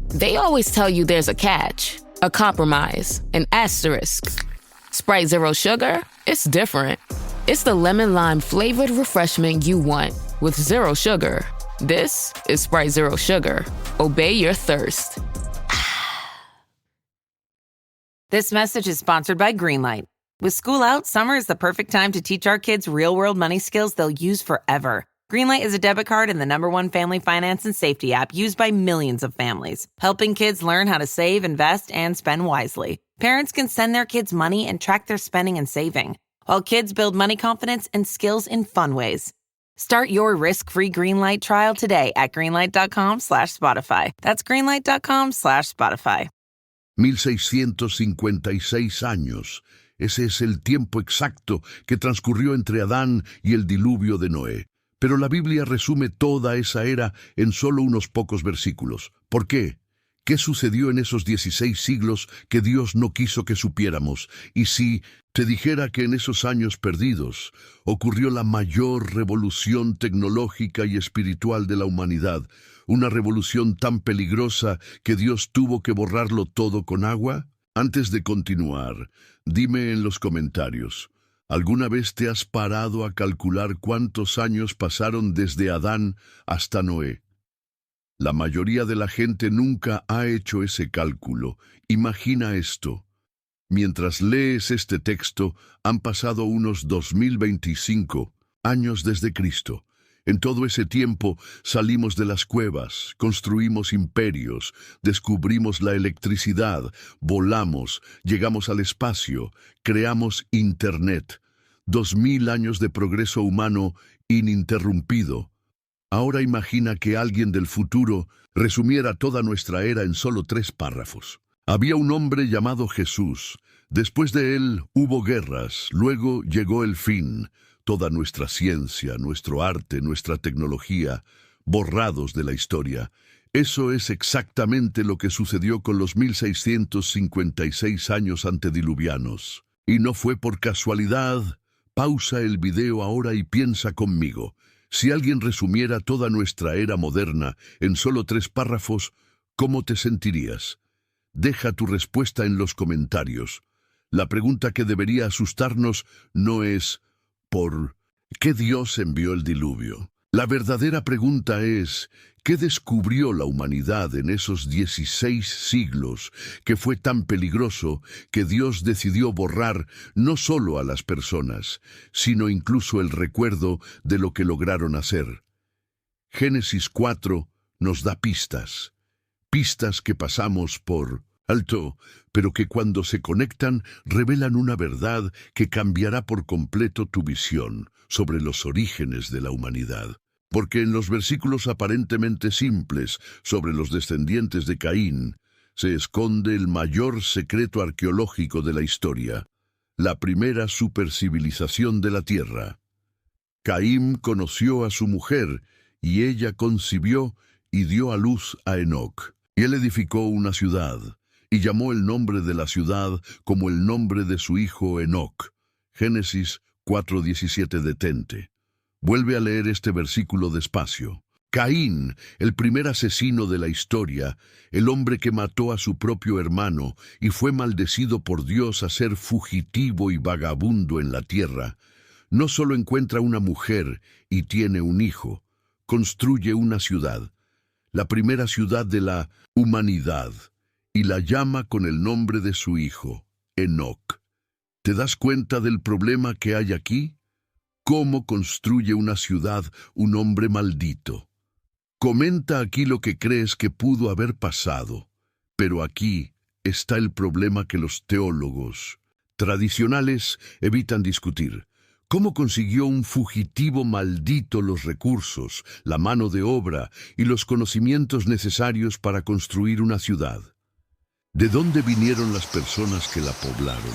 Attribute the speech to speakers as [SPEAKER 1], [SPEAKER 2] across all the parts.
[SPEAKER 1] They always tell you there's a catch, a compromise, an asterisk. Sprite Zero Sugar? It's different. It's the lemon lime flavored refreshment you want with zero sugar. This is Sprite Zero Sugar. Obey your thirst.
[SPEAKER 2] This message is sponsored by Greenlight. With school out, summer is the perfect time to teach our kids real-world money skills they'll use forever. Greenlight is a debit card and the #1 family finance and safety app used by millions of families, helping kids learn how to save, invest, and spend wisely. Parents can send their kids money and track their spending and saving, while kids build money confidence and skills in fun ways. Start your risk-free Greenlight trial today at greenlight.com/Spotify. That's greenlight.com/Spotify.
[SPEAKER 3] 1656 años. Ese es el tiempo exacto que transcurrió entre Adán y el diluvio de Noé. Pero la Biblia resume toda esa era en solo unos pocos versículos. ¿Por qué? ¿Qué sucedió en esos 16 siglos que Dios no quiso que supiéramos? Y si te dijera que en esos años perdidos ocurrió la mayor revolución tecnológica y espiritual de la humanidad, una revolución tan peligrosa que Dios tuvo que borrarlo todo con agua? Antes de continuar, dime en los comentarios, ¿alguna vez te has parado a calcular cuántos años pasaron desde Adán hasta Noé? La mayoría de la gente nunca ha hecho ese cálculo. Imagina esto. Mientras lees este texto, han pasado unos 2025 años desde Cristo. En todo ese tiempo salimos de las cuevas, construimos imperios, descubrimos la electricidad, volamos, llegamos al espacio, creamos Internet. 2000 años de progreso humano ininterrumpido. Ahora imagina que alguien del futuro resumiera toda nuestra era en solo 3 párrafos. Había un hombre llamado Jesús. Después de él hubo guerras, luego llegó el fin. Toda nuestra ciencia, nuestro arte, nuestra tecnología, borrados de la historia. Eso es exactamente lo que sucedió con los 1656 años antediluvianos. Y no fue por casualidad. Pausa el video ahora y piensa conmigo. Si alguien resumiera toda nuestra era moderna en solo 3 párrafos, ¿cómo te sentirías? Deja tu respuesta en los comentarios. La pregunta que debería asustarnos no es ¿por qué Dios envió el diluvio? La verdadera pregunta es ¿qué descubrió la humanidad en esos 16 siglos que fue tan peligroso que Dios decidió borrar no solo a las personas, sino incluso el recuerdo de lo que lograron hacer? Génesis 4 nos da pistas que pasamos por alto, pero que cuando se conectan revelan una verdad que cambiará por completo tu visión sobre los orígenes de la humanidad. Porque en los versículos aparentemente simples sobre los descendientes de Caín se esconde el mayor secreto arqueológico de la historia, la primera supercivilización de la tierra. Caín conoció a su mujer, y ella concibió y dio a luz a Enoc. Y él edificó una ciudad, y llamó el nombre de la ciudad como el nombre de su hijo Enoc. Génesis 4:17. Detente. Vuelve a leer este versículo despacio. Caín, el primer asesino de la historia, el hombre que mató a su propio hermano y fue maldecido por Dios a ser fugitivo y vagabundo en la tierra, no solo encuentra una mujer y tiene un hijo, construye una ciudad, la primera ciudad de la humanidad, y la llama con el nombre de su hijo, Enoc. ¿Te das cuenta del problema que hay aquí? ¿Cómo construye una ciudad un hombre maldito? Comenta aquí lo que crees que pudo haber pasado, pero aquí está el problema que los teólogos tradicionales evitan discutir. ¿Cómo consiguió un fugitivo maldito los recursos, la mano de obra y los conocimientos necesarios para construir una ciudad? ¿De dónde vinieron las personas que la poblaron?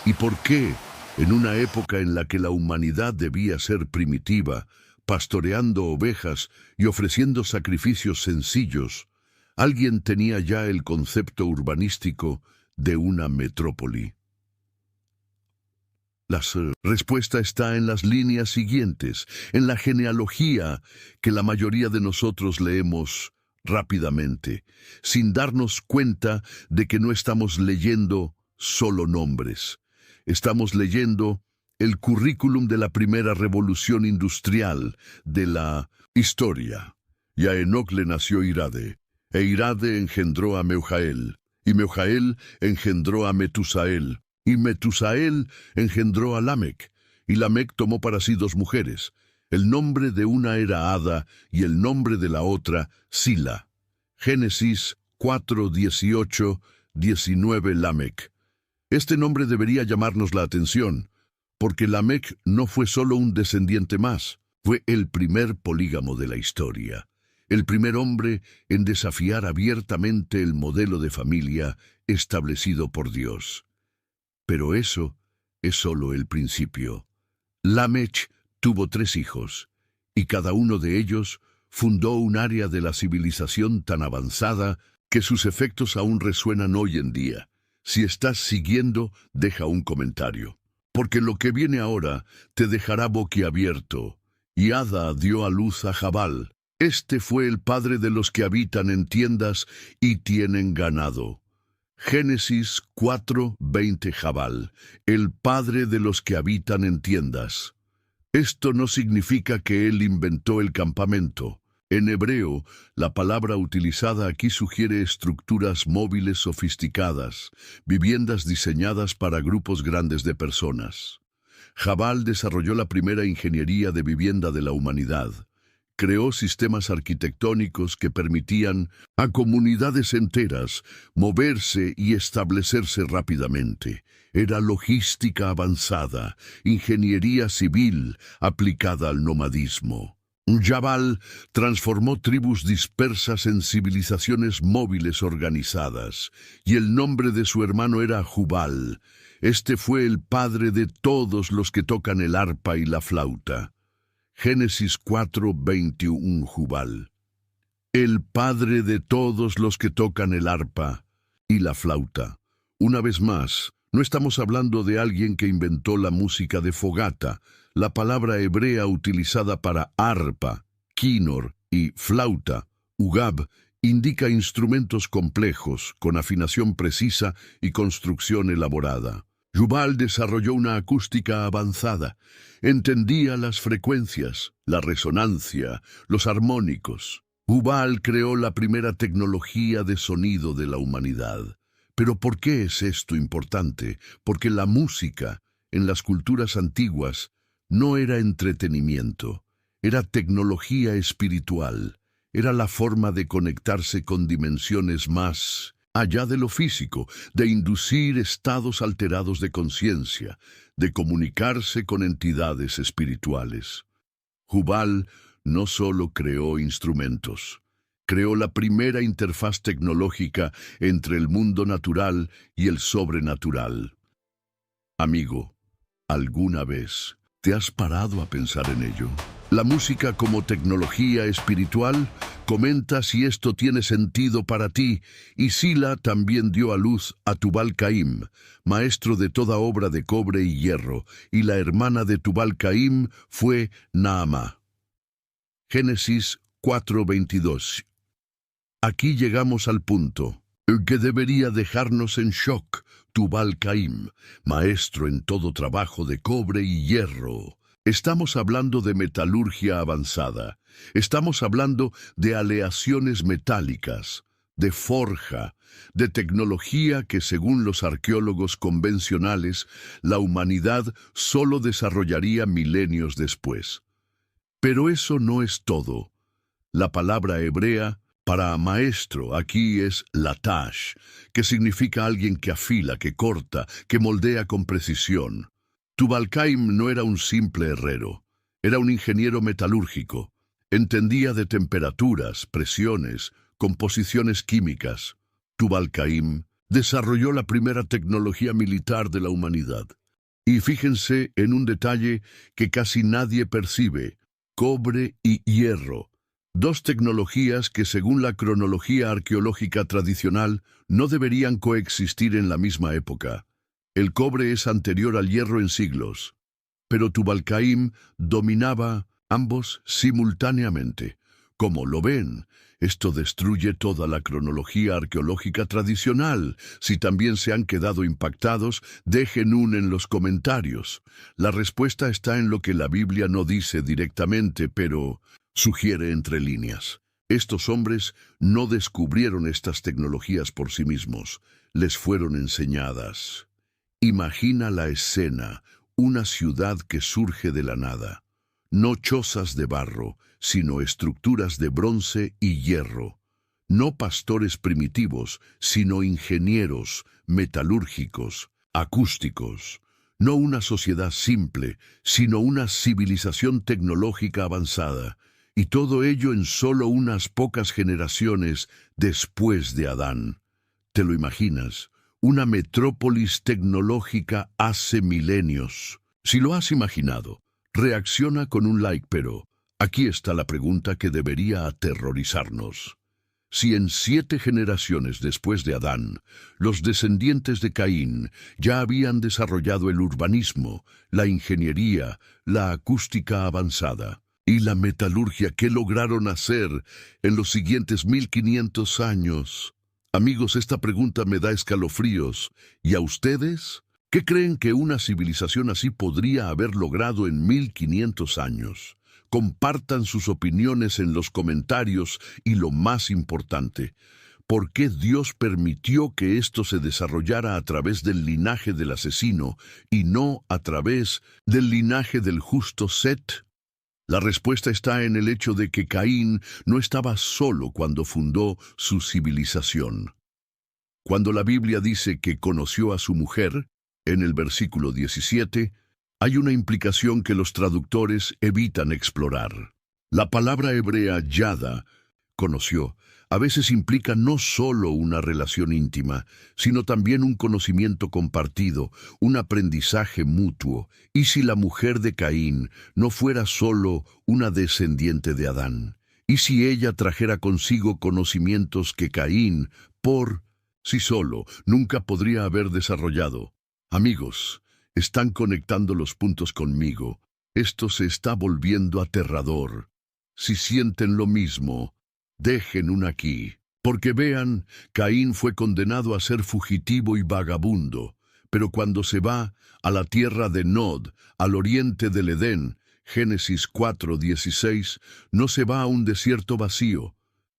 [SPEAKER 3] ¿Y por qué, en una época en la que la humanidad debía ser primitiva, pastoreando ovejas y ofreciendo sacrificios sencillos, alguien tenía ya el concepto urbanístico de una metrópoli? La respuesta está en las líneas siguientes, en la genealogía que la mayoría de nosotros leemos rápidamente, sin darnos cuenta de que no estamos leyendo solo nombres. Estamos leyendo el currículum de la primera revolución industrial de la historia. Y a Enoc le nació Irade, e Irade engendró a Meujael, y Meujael engendró a Metusael, y Metusael engendró a Lamec, y Lamec tomó para sí 2 mujeres. El nombre de una era Ada, y el nombre de la otra Sila. Génesis 4, 18, 19 Lamec. Este nombre debería llamarnos la atención, porque Lamec no fue solo un descendiente más, fue el primer polígamo de la historia, el primer hombre en desafiar abiertamente el modelo de familia establecido por Dios. Pero eso es solo el principio. Lamec tuvo 3 hijos, y cada uno de ellos fundó un área de la civilización tan avanzada que sus efectos aún resuenan hoy en día. Si estás siguiendo, deja un comentario, porque lo que viene ahora te dejará boquiabierto. Y Ada dio a luz a Jabal. Este fue el padre de los que habitan en tiendas y tienen ganado. Génesis 4, 20 Jabal, el padre de los que habitan en tiendas. Esto no significa que él inventó el campamento. En hebreo, la palabra utilizada aquí sugiere estructuras móviles sofisticadas, viviendas diseñadas para grupos grandes de personas. Jabal desarrolló la primera ingeniería de vivienda de la humanidad. Creó sistemas arquitectónicos que permitían a comunidades enteras moverse y establecerse rápidamente. Era logística avanzada, ingeniería civil aplicada al nomadismo. Jabal transformó tribus dispersas en civilizaciones móviles organizadas, y el nombre de su hermano era Jubal. Este fue el padre de todos los que tocan el arpa y la flauta. Génesis 4, 21 Jubal. El padre de todos los que tocan el arpa y la flauta. Una vez más, no estamos hablando de alguien que inventó la música de fogata. La palabra hebrea utilizada para arpa, quinor y flauta, ugab, indica instrumentos complejos, con afinación precisa y construcción elaborada. Jubal desarrolló una acústica avanzada. Entendía las frecuencias, la resonancia, los armónicos. Jubal creó la primera tecnología de sonido de la humanidad. Pero ¿por qué es esto importante? Porque la música, en las culturas antiguas, no era entretenimiento, era tecnología espiritual, era la forma de conectarse con dimensiones más allá de lo físico, de inducir estados alterados de conciencia, de comunicarse con entidades espirituales. Jubal no solo creó instrumentos, creó la primera interfaz tecnológica entre el mundo natural y el sobrenatural. Amigo, ¿alguna vez te has parado a pensar en ello? La música como tecnología espiritual. Comenta si esto tiene sentido para ti. Y Sila también dio a luz a Tubal-Caim, maestro de toda obra de cobre y hierro, y la hermana de Tubal-Caim fue Naamá. Génesis 4:22. Aquí llegamos al punto que debería dejarnos en shock. Tubal-Caim, maestro en todo trabajo de cobre y hierro. Estamos hablando de metalurgia avanzada. Estamos hablando de aleaciones metálicas, de forja, de tecnología que, según los arqueólogos convencionales, la humanidad solo desarrollaría milenios después. Pero eso no es todo. La palabra hebrea para maestro aquí es latash, que significa alguien que afila, que corta, que moldea con precisión. Tubal-Caim no era un simple herrero, era un ingeniero metalúrgico. Entendía de temperaturas, presiones, composiciones químicas. Tubal-Caim desarrolló la primera tecnología militar de la humanidad. Y fíjense en un detalle que casi nadie percibe: cobre y hierro. Dos tecnologías que, según la cronología arqueológica tradicional, no deberían coexistir en la misma época. El cobre es anterior al hierro en siglos, pero Tubal-Caim dominaba ambos simultáneamente. Como lo ven, Esto destruye toda la cronología arqueológica tradicional. Si también se han quedado impactados, dejen un en los comentarios. La respuesta está en lo que la Biblia no dice directamente, pero sugiere entre líneas. Estos hombres no descubrieron estas tecnologías por sí mismos, les fueron enseñadas. Imagina la escena, una ciudad que surge de la nada. No chozas de barro, sino estructuras de bronce y hierro. No pastores primitivos, sino ingenieros, metalúrgicos, acústicos. No una sociedad simple, sino una civilización tecnológica avanzada. Y todo ello en solo unas pocas generaciones después de Adán. ¿Te lo imaginas? Una metrópolis tecnológica hace milenios. Si lo has imaginado, reacciona con un like, pero aquí está la pregunta que debería aterrorizarnos. Si en 7 generaciones después de Adán, los descendientes de Caín ya habían desarrollado el urbanismo, la ingeniería, la acústica avanzada y la metalurgia que lograron hacer en los siguientes 1500 años. Amigos, esta pregunta me da escalofríos. ¿Y a ustedes? ¿Qué creen que una civilización así podría haber logrado en 1500 años? Compartan sus opiniones en los comentarios y lo más importante, ¿por qué Dios permitió que esto se desarrollara a través del linaje del asesino y no a través del linaje del justo Set? La respuesta está en el hecho de que Caín no estaba solo cuando fundó su civilización. Cuando la Biblia dice que conoció a su mujer, en el versículo 17, hay una implicación que los traductores evitan explorar. La palabra hebrea yada, conoció, a veces implica no solo una relación íntima, sino también un conocimiento compartido, un aprendizaje mutuo. ¿Y si la mujer de Caín no fuera solo una descendiente de Adán? ¿Y si ella trajera consigo conocimientos que Caín, por sí solo, nunca podría haber desarrollado? Amigos, están conectando los puntos conmigo. Esto se está volviendo aterrador. Si sienten lo mismo, dejen un aquí. Porque vean, Caín fue condenado a ser fugitivo y vagabundo, pero cuando se va a la tierra de Nod, al oriente del Edén, Génesis 4:16, no se va a un desierto vacío,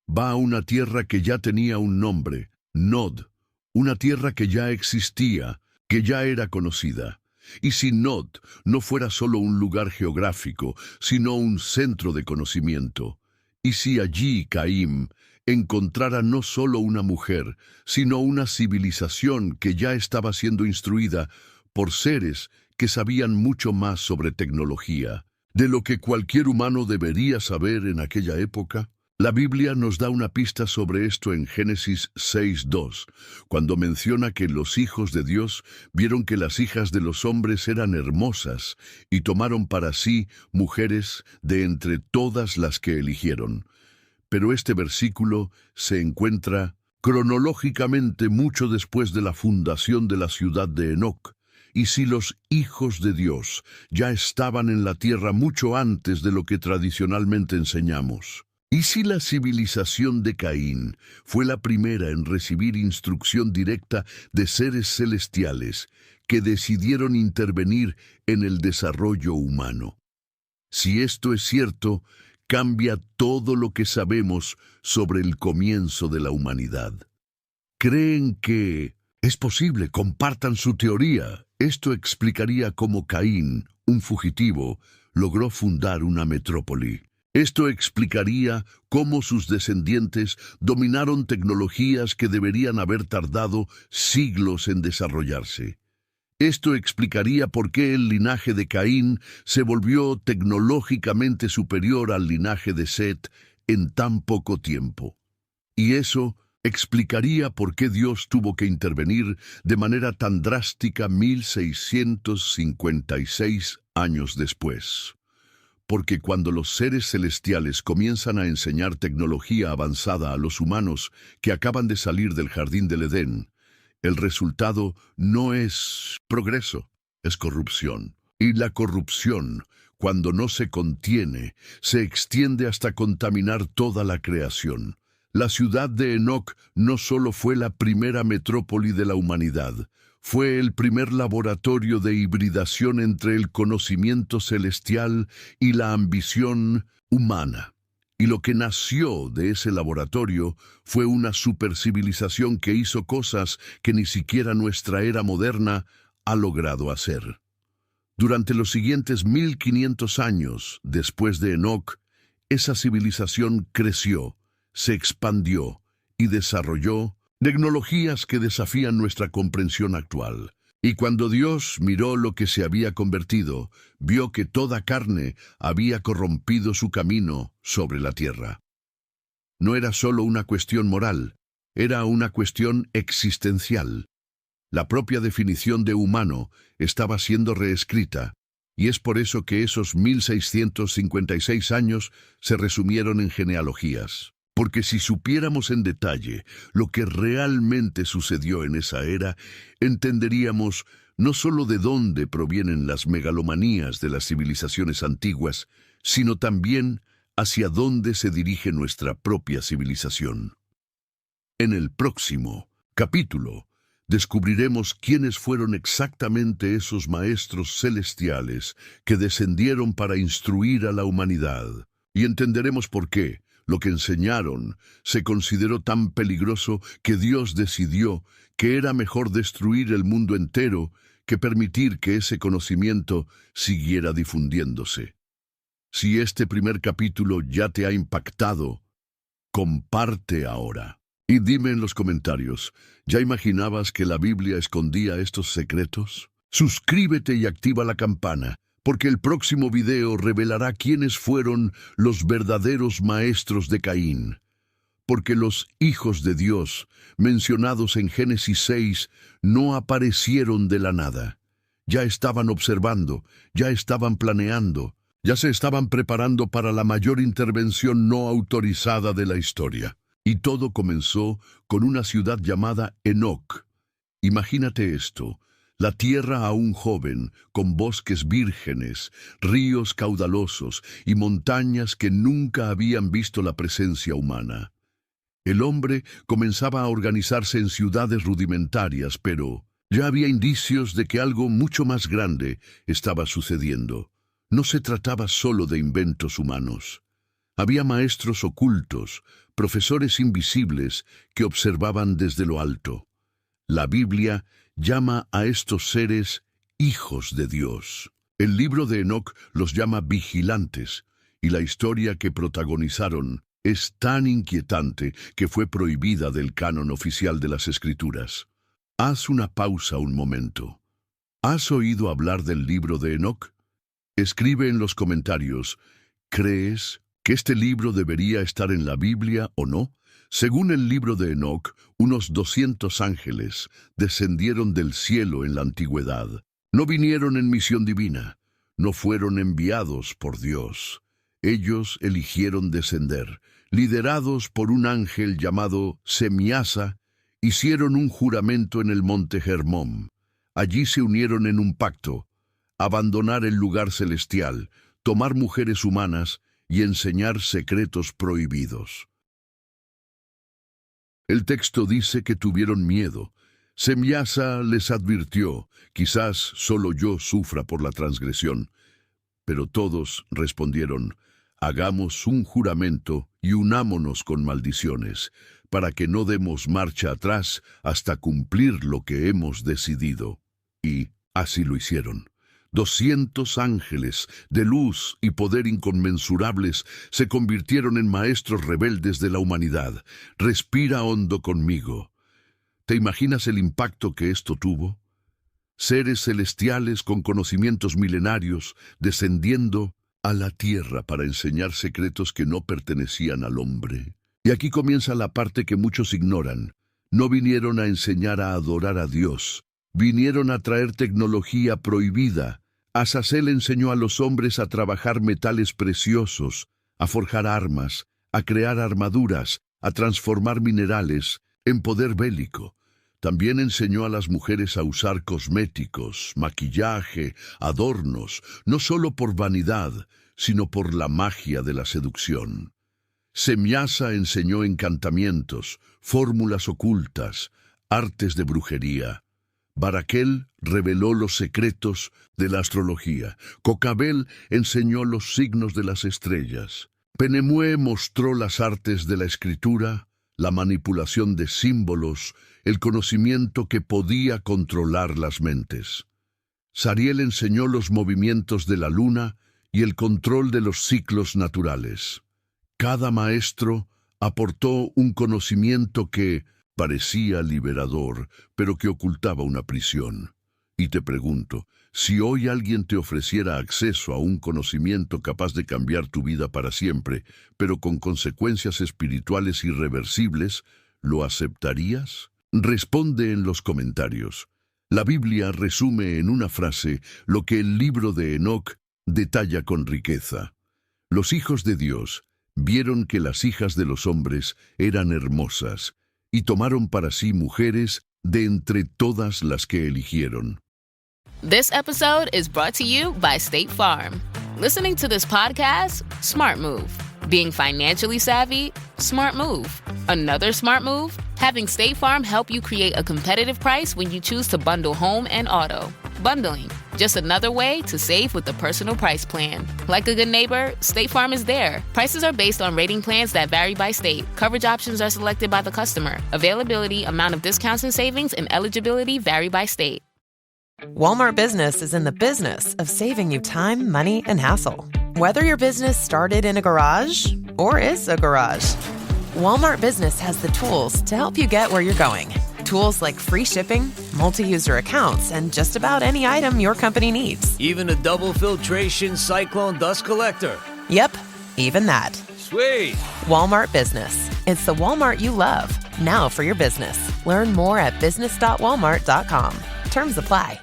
[SPEAKER 3] va a una tierra que ya tenía un nombre, Nod, una tierra que ya existía, que ya era conocida. Y si Nod no fuera solo un lugar geográfico, sino un centro de conocimiento, y si allí Caín encontrara no solo una mujer, sino una civilización que ya estaba siendo instruida por seres que sabían mucho más sobre tecnología, de lo que cualquier humano debería saber en aquella época. La Biblia nos da una pista sobre esto en Génesis 6:2, cuando menciona que los hijos de Dios vieron que las hijas de los hombres eran hermosas y tomaron para sí mujeres de entre todas las que eligieron. Pero este versículo se encuentra cronológicamente mucho después de la fundación de la ciudad de Enoc. Y si los hijos de Dios ya estaban en la tierra mucho antes de lo que tradicionalmente enseñamos, ¿y si la civilización de Caín fue la primera en recibir instrucción directa de seres celestiales que decidieron intervenir en el desarrollo humano? Si esto es cierto, cambia todo lo que sabemos sobre el comienzo de la humanidad. ¿Creen que es posible? Compartan su teoría. Esto explicaría cómo Caín, un fugitivo, logró fundar una metrópoli. Esto explicaría cómo sus descendientes dominaron tecnologías que deberían haber tardado siglos en desarrollarse. Esto explicaría por qué el linaje de Caín se volvió tecnológicamente superior al linaje de Set en tan poco tiempo. Y eso explicaría por qué Dios tuvo que intervenir de manera tan drástica 1656 años después. Porque cuando los seres celestiales comienzan a enseñar tecnología avanzada a los humanos que acaban de salir del jardín del Edén, el resultado no es progreso, es corrupción. Y la corrupción, cuando no se contiene, se extiende hasta contaminar toda la creación. La ciudad de Enoc no solo fue la primera metrópoli de la humanidad, fue el primer laboratorio de hibridación entre el conocimiento celestial y la ambición humana. Y lo que nació de ese laboratorio fue una supercivilización que hizo cosas que ni siquiera nuestra era moderna ha logrado hacer. Durante los siguientes 1500 años después de Enoc, esa civilización creció, se expandió y desarrolló tecnologías que desafían nuestra comprensión actual. Y cuando Dios miró lo que se había convertido, vio que toda carne había corrompido su camino sobre la tierra. No era solo una cuestión moral, era una cuestión existencial. La propia definición de humano estaba siendo reescrita, y es por eso que esos 1656 años se resumieron en genealogías. Porque si supiéramos en detalle lo que realmente sucedió en esa era, entenderíamos no solo de dónde provienen las megalomanías de las civilizaciones antiguas, sino también hacia dónde se dirige nuestra propia civilización. En el próximo capítulo, descubriremos quiénes fueron exactamente esos maestros celestiales que descendieron para instruir a la humanidad, y entenderemos por qué lo que enseñaron se consideró tan peligroso que Dios decidió que era mejor destruir el mundo entero que permitir que ese conocimiento siguiera difundiéndose. Si este primer capítulo ya te ha impactado, comparte ahora. Y dime en los comentarios, ¿ya imaginabas que la Biblia escondía estos secretos? Suscríbete y activa la campana, porque el próximo video revelará quiénes fueron los verdaderos maestros de Caín. Porque los hijos de Dios, mencionados en Génesis 6, no aparecieron de la nada. Ya estaban observando, ya estaban planeando, ya se estaban preparando para la mayor intervención no autorizada de la historia. Y todo comenzó con una ciudad llamada Enoc. Imagínate esto. La tierra aún joven, con bosques vírgenes, ríos caudalosos y montañas que nunca habían visto la presencia humana. El hombre comenzaba a organizarse en ciudades rudimentarias, pero ya había indicios de que algo mucho más grande estaba sucediendo. No se trataba solo de inventos humanos. Había maestros ocultos, profesores invisibles que observaban desde lo alto. La Biblia llama a estos seres hijos de Dios. El libro de Enoc los llama vigilantes, y la historia que protagonizaron es tan inquietante que fue prohibida del canon oficial de las Escrituras. Haz una pausa un momento. ¿Has oído hablar del libro de Enoc? Escribe en los comentarios, ¿crees que este libro debería estar en la Biblia o no? Según el libro de Enoc, unos 200 ángeles descendieron del cielo en la antigüedad. No vinieron en misión divina, no fueron enviados por Dios. Ellos eligieron descender. Liderados por un ángel llamado Semiasa, hicieron un juramento en el monte Hermón. Allí se unieron en un pacto, abandonar el lugar celestial, tomar mujeres humanas y enseñar secretos prohibidos. El texto dice que tuvieron miedo. Semiasa les advirtió, quizás solo yo sufra por la transgresión. Pero todos respondieron, hagamos un juramento y unámonos con maldiciones, para que no demos marcha atrás hasta cumplir lo que hemos decidido. Y así lo hicieron. 200 ángeles de luz y poder inconmensurables se convirtieron en maestros rebeldes de la humanidad. Respira hondo conmigo. ¿Te imaginas el impacto que esto tuvo? Seres celestiales con conocimientos milenarios descendiendo a la tierra para enseñar secretos que no pertenecían al hombre. Y aquí comienza la parte que muchos ignoran. No vinieron a enseñar a adorar a Dios. Vinieron a traer tecnología prohibida. Azazel enseñó a los hombres a trabajar metales preciosos, a forjar armas, a crear armaduras, a transformar minerales en poder bélico. También enseñó a las mujeres a usar cosméticos, maquillaje, adornos, no solo por vanidad, sino por la magia de la seducción. Semyasa enseñó encantamientos, fórmulas ocultas, artes de brujería. Baraquel reveló los secretos de la astrología. Cocabel enseñó los signos de las estrellas. Penemue mostró las artes de la escritura, la manipulación de símbolos, el conocimiento que podía controlar las mentes. Sariel enseñó los movimientos de la luna y el control de los ciclos naturales. Cada maestro aportó un conocimiento que parecía liberador, pero que ocultaba una prisión. Y te pregunto, si hoy alguien te ofreciera acceso a un conocimiento capaz de cambiar tu vida para siempre, pero con consecuencias espirituales irreversibles, ¿lo aceptarías? Responde en los comentarios. La Biblia resume en una frase lo que el libro de Enoc detalla con riqueza. Los hijos de Dios vieron que las hijas de los hombres eran hermosas y tomaron para sí mujeres de entre todas las que eligieron.
[SPEAKER 1] This episode is brought to you by State Farm. Listening to this podcast? Smart move. Being financially savvy? Smart move. Another smart move? Having State Farm help you create a competitive price when you choose to bundle home and auto. Bundling, just another way to save with the Personal Price Plan. Like a good neighbor, State Farm is there. Prices are based on rating plans that vary by state. Coverage options are selected by the customer. Availability, amount of discounts and savings, and eligibility vary by state.
[SPEAKER 4] Walmart Business is in the business of saving you time, money, and hassle. Whether your business started in a garage or is a garage, Walmart Business has the tools to help you get where you're going. Tools like free shipping, multi-user accounts, and just about any item your company needs.
[SPEAKER 5] Even a double filtration cyclone dust collector.
[SPEAKER 4] Yep, even that.
[SPEAKER 5] Sweet!
[SPEAKER 4] Walmart Business. It's the Walmart you love. Now for your business. Learn more at business.walmart.com. Terms apply.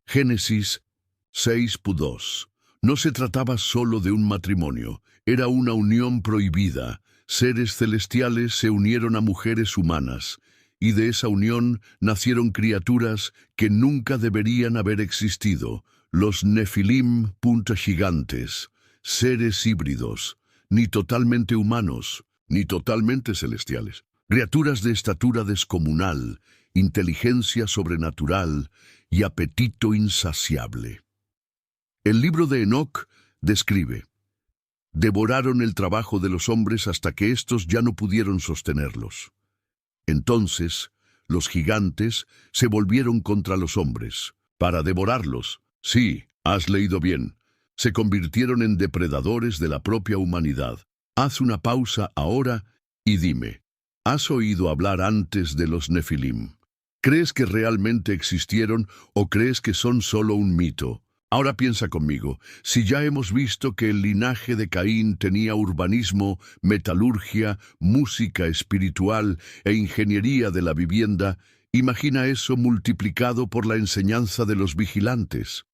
[SPEAKER 3] Génesis 6:2. No se trataba solo de un matrimonio, era una unión prohibida. Seres celestiales se unieron a mujeres humanas, y de esa unión nacieron criaturas que nunca deberían haber existido, los Nefilim, gigantes, seres híbridos, ni totalmente humanos, ni totalmente celestiales, criaturas de estatura descomunal, inteligencia sobrenatural y apetito insaciable. El libro de Enoc describe: devoraron el trabajo de los hombres hasta que éstos ya no pudieron sostenerlos. Entonces, los gigantes se volvieron contra los hombres, para devorarlos. Sí, has leído bien. Se convirtieron en depredadores de la propia humanidad. Haz una pausa ahora y dime, ¿has oído hablar antes de los Nefilim? ¿Crees que realmente existieron o crees que son solo un mito? Ahora piensa conmigo, si ya hemos visto que el linaje de Caín tenía urbanismo, metalurgia, música espiritual e ingeniería de la vivienda, imagina eso multiplicado por la enseñanza de los vigilantes.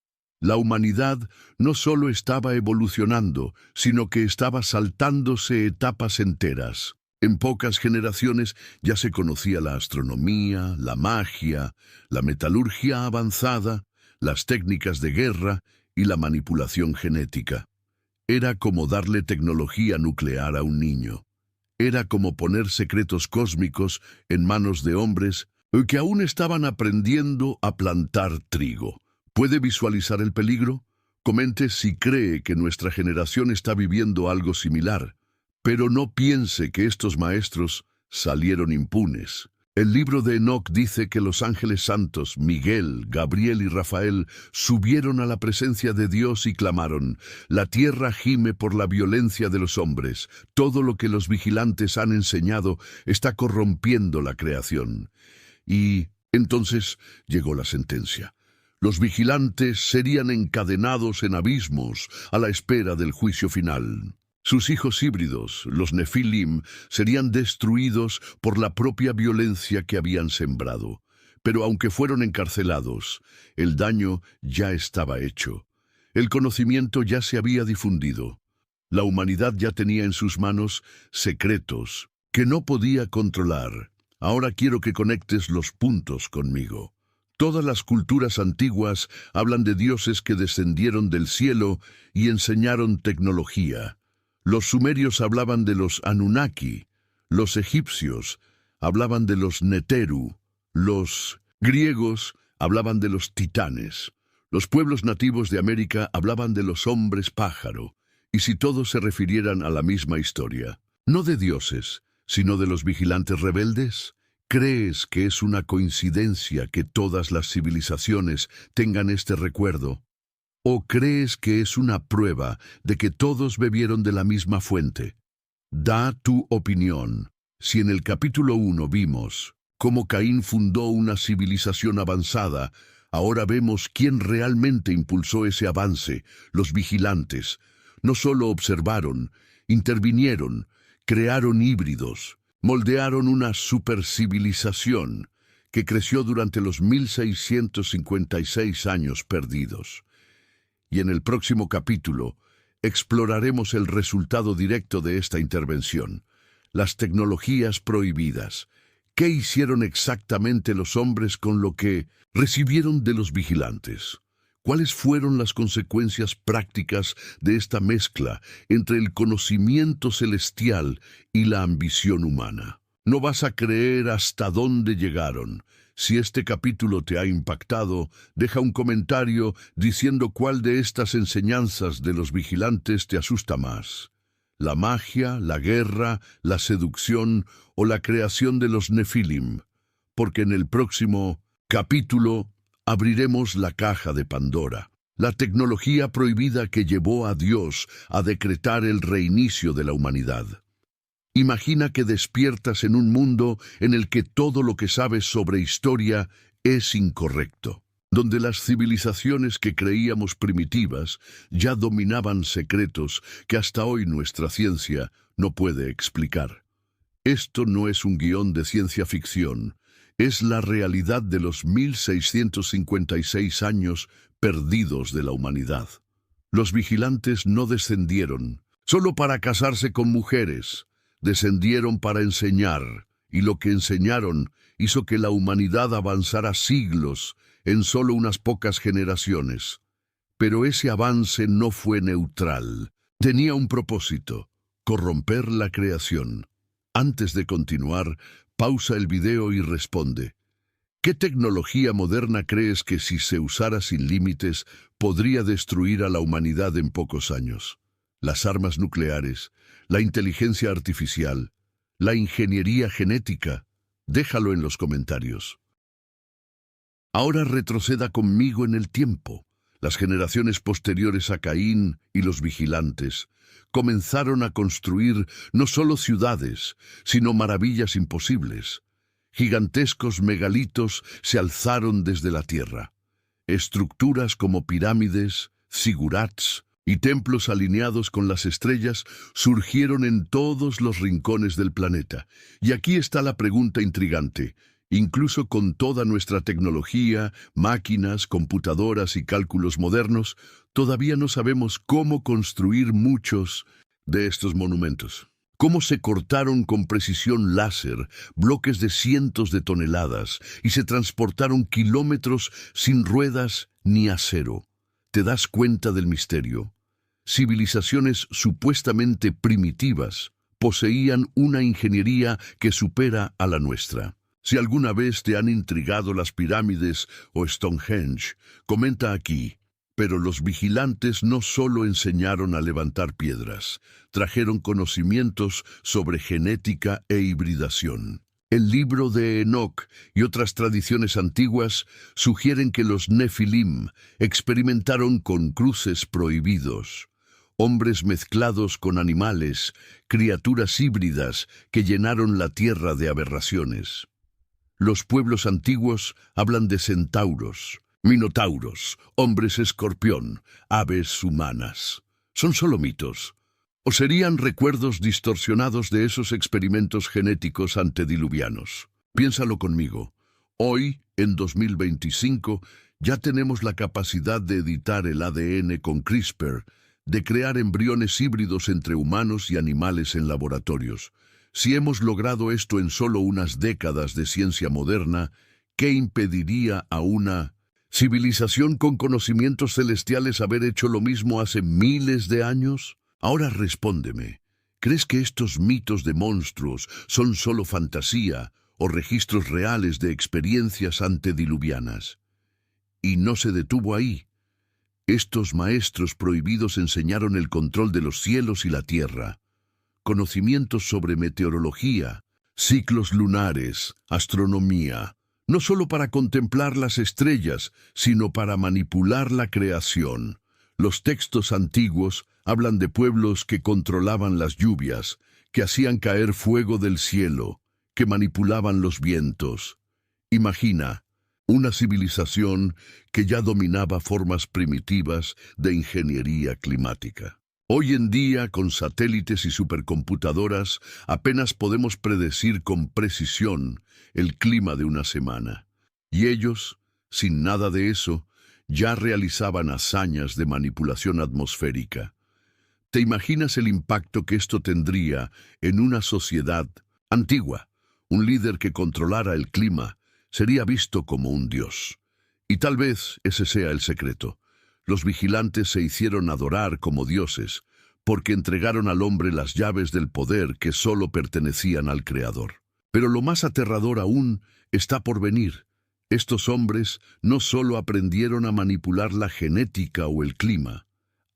[SPEAKER 3] La humanidad no solo estaba evolucionando, sino que estaba saltándose etapas enteras. En pocas generaciones ya se conocía la astronomía, la magia, la metalurgia avanzada, las técnicas de guerra y la manipulación genética. Era como darle tecnología nuclear a un niño. Era como poner secretos cósmicos en manos de hombres que aún estaban aprendiendo a plantar trigo. ¿Puede visualizar el peligro? Comente si cree que nuestra generación está viviendo algo similar. Pero no piense que estos maestros salieron impunes. El libro de Enoc dice que los ángeles santos, Miguel, Gabriel y Rafael, subieron a la presencia de Dios y clamaron: la tierra gime por la violencia de los hombres. Todo lo que los vigilantes han enseñado está corrompiendo la creación. Y entonces llegó la sentencia. Los vigilantes serían encadenados en abismos a la espera del juicio final. Sus hijos híbridos, los Nefilim, serían destruidos por la propia violencia que habían sembrado. Pero aunque fueron encarcelados, el daño ya estaba hecho. El conocimiento ya se había difundido. La humanidad ya tenía en sus manos secretos que no podía controlar. Ahora quiero que conectes los puntos conmigo. Todas las culturas antiguas hablan de dioses que descendieron del cielo y enseñaron tecnología. Los sumerios hablaban de los Anunnaki, los egipcios hablaban de los Neteru, los griegos hablaban de los titanes, los pueblos nativos de América hablaban de los hombres pájaro, y si todos se refirieran a la misma historia, no de dioses, sino de los vigilantes rebeldes, ¿crees que es una coincidencia que todas las civilizaciones tengan este recuerdo? ¿O crees que es una prueba de que todos bebieron de la misma fuente? Da tu opinión. Si en el capítulo 1 vimos cómo Caín fundó una civilización avanzada, ahora vemos quién realmente impulsó ese avance, los vigilantes. No solo observaron, intervinieron, crearon híbridos, moldearon una supercivilización que creció durante los 1656 años perdidos. Y en el próximo capítulo exploraremos el resultado directo de esta intervención, las tecnologías prohibidas. ¿Qué hicieron exactamente los hombres con lo que recibieron de los vigilantes? ¿Cuáles fueron las consecuencias prácticas de esta mezcla entre el conocimiento celestial y la ambición humana? No vas a creer hasta dónde llegaron. Si este capítulo te ha impactado, deja un comentario diciendo cuál de estas enseñanzas de los vigilantes te asusta más. La magia, la guerra, la seducción o la creación de los Nefilim. Porque en el próximo capítulo abriremos la caja de Pandora, la tecnología prohibida que llevó a Dios a decretar el reinicio de la humanidad. Imagina que despiertas en un mundo en el que todo lo que sabes sobre historia es incorrecto, donde las civilizaciones que creíamos primitivas ya dominaban secretos que hasta hoy nuestra ciencia no puede explicar. Esto no es un guión de ciencia ficción, es la realidad de los 1656 años perdidos de la humanidad. Los vigilantes no descendieron solo para casarse con mujeres, descendieron para enseñar, y lo que enseñaron hizo que la humanidad avanzara siglos en solo unas pocas generaciones. Pero ese avance no fue neutral, tenía un propósito: corromper la creación. Antes de continuar, pausa el video y responde. ¿Qué tecnología moderna crees que si se usara sin límites podría destruir a la humanidad en pocos años? ¿Las armas nucleares, la inteligencia artificial, la ingeniería genética? Déjalo en los comentarios. Ahora retroceda conmigo en el tiempo. Las generaciones posteriores a Caín y los vigilantes comenzaron a construir no solo ciudades, sino maravillas imposibles. Gigantescos megalitos se alzaron desde la tierra. Estructuras como pirámides, zigurats y templos alineados con las estrellas surgieron en todos los rincones del planeta. Y aquí está la pregunta intrigante. Incluso con toda nuestra tecnología, máquinas, computadoras y cálculos modernos, todavía no sabemos cómo construir muchos de estos monumentos. Cómo se cortaron con precisión láser bloques de cientos de toneladas y se transportaron kilómetros sin ruedas ni acero. ¿Te das cuenta del misterio? Civilizaciones supuestamente primitivas poseían una ingeniería que supera a la nuestra. Si alguna vez te han intrigado las pirámides o Stonehenge, comenta aquí. Pero los vigilantes no solo enseñaron a levantar piedras, trajeron conocimientos sobre genética e hibridación. El libro de Enoc y otras tradiciones antiguas sugieren que los Nefilim experimentaron con cruces prohibidos, hombres mezclados con animales, criaturas híbridas que llenaron la tierra de aberraciones. Los pueblos antiguos hablan de centauros, minotauros, hombres escorpión, aves humanas. ¿Son solo mitos? ¿O serían recuerdos distorsionados de esos experimentos genéticos antediluvianos? Piénsalo conmigo. Hoy, en 2025, ya tenemos la capacidad de editar el ADN con CRISPR, de crear embriones híbridos entre humanos y animales en laboratorios. Si hemos logrado esto en solo unas décadas de ciencia moderna, ¿qué impediría a una civilización con conocimientos celestiales haber hecho lo mismo hace miles de años? Ahora respóndeme, ¿Crees que estos mitos de monstruos son solo fantasía o registros reales de experiencias antediluvianas? Y no se detuvo ahí. Estos maestros prohibidos enseñaron el control de los cielos y la tierra, conocimientos sobre meteorología, ciclos lunares, astronomía, no solo para contemplar las estrellas, sino para manipular la creación. Los textos antiguos hablan de pueblos que controlaban las lluvias, que hacían caer fuego del cielo, que manipulaban los vientos. Imagina, una civilización que ya dominaba formas primitivas de ingeniería climática. Hoy en día, con satélites y supercomputadoras, apenas podemos predecir con precisión el clima de una semana. Y ellos, sin nada de eso, ya realizaban hazañas de manipulación atmosférica. ¿Te imaginas el impacto que esto tendría en una sociedad antigua? Un líder que controlara el clima sería visto como un dios. Y tal vez ese sea el secreto. Los vigilantes se hicieron adorar como dioses, porque entregaron al hombre las llaves del poder que solo pertenecían al Creador. Pero lo más aterrador aún está por venir. Estos hombres no solo aprendieron a manipular la genética o el clima,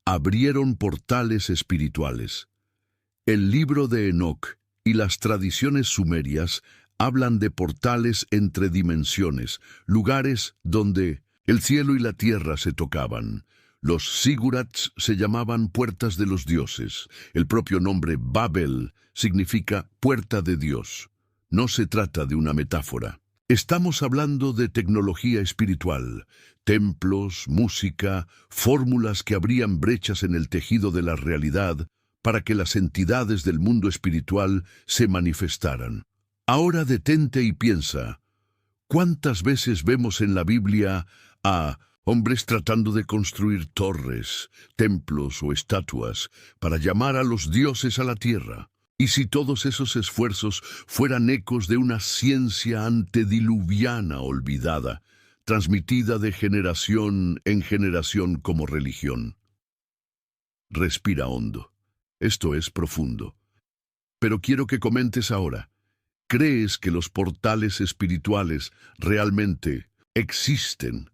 [SPEAKER 3] abrieron portales espirituales. El libro de Enoc y las tradiciones sumerias hablan de portales entre dimensiones, lugares donde el cielo y la tierra se tocaban. Los sigurats se llamaban puertas de los dioses. El propio nombre Babel significa puerta de Dios. No se trata de una metáfora. Estamos hablando de tecnología espiritual, templos, música, fórmulas que abrían brechas en el tejido de la realidad para que las entidades del mundo espiritual se manifestaran. Ahora detente y piensa, ¿cuántas veces vemos en la Biblia a hombres tratando de construir torres, templos o estatuas para llamar a los dioses a la tierra? ¿Y si todos esos esfuerzos fueran ecos de una ciencia antediluviana olvidada, transmitida de generación en generación como religión? Respira hondo. Esto es profundo. Pero quiero que comentes ahora. ¿Crees que los portales espirituales realmente existen?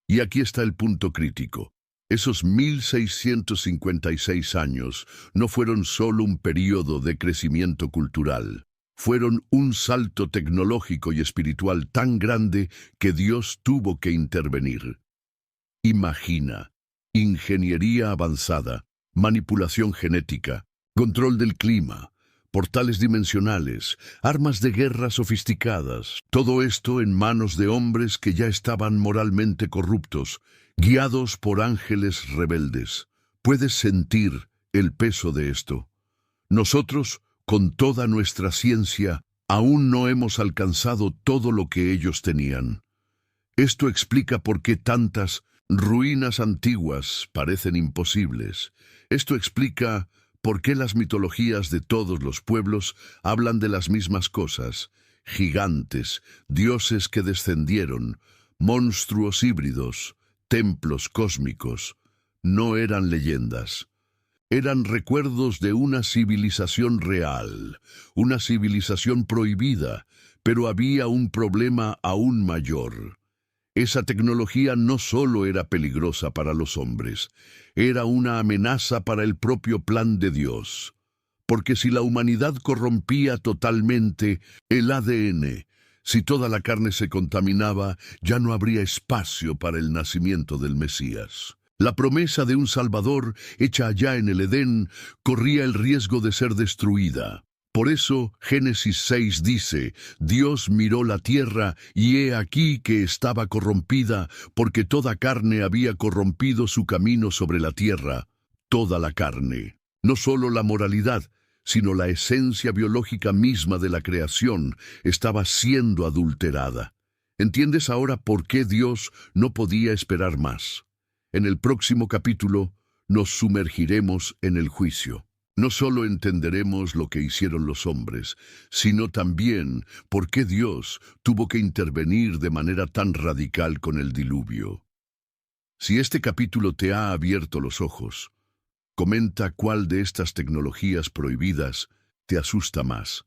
[SPEAKER 3] Y aquí está el punto crítico. Esos 1656 años no fueron solo un período de crecimiento cultural. Fueron un salto tecnológico y espiritual tan grande que Dios tuvo que intervenir. Imagina, ingeniería avanzada, manipulación genética, control del clima, portales dimensionales, armas de guerra sofisticadas, todo esto en manos de hombres que ya estaban moralmente corruptos, guiados por ángeles rebeldes. ¿Puedes sentir el peso de esto? Nosotros, con toda nuestra ciencia, aún no hemos alcanzado todo lo que ellos tenían. Esto explica por qué tantas ruinas antiguas parecen imposibles. Esto explica por qué las mitologías de todos los pueblos hablan de las mismas cosas: gigantes, dioses que descendieron, monstruos híbridos, templos cósmicos. No eran leyendas. Eran recuerdos de una civilización real, una civilización prohibida, pero había un problema aún mayor. Esa tecnología no solo era peligrosa para los hombres, era una amenaza para el propio plan de Dios. Porque si la humanidad corrompía totalmente el ADN, si toda la carne se contaminaba, ya no habría espacio para el nacimiento del Mesías. La promesa de un Salvador, hecha allá en el Edén, corría el riesgo de ser destruida. Por eso, Génesis 6 dice, Dios miró la tierra, y he aquí que estaba corrompida, porque toda carne había corrompido su camino sobre la tierra. Toda la carne. No solo la moralidad, sino la esencia biológica misma de la creación estaba siendo adulterada. ¿Entiendes ahora por qué Dios no podía esperar más? En el próximo capítulo nos sumergiremos en el juicio. No solo entenderemos lo que hicieron los hombres, sino también por qué Dios tuvo que intervenir de manera tan radical con el diluvio. Si este capítulo te ha abierto los ojos, Comenta cuál de estas tecnologías prohibidas te asusta más.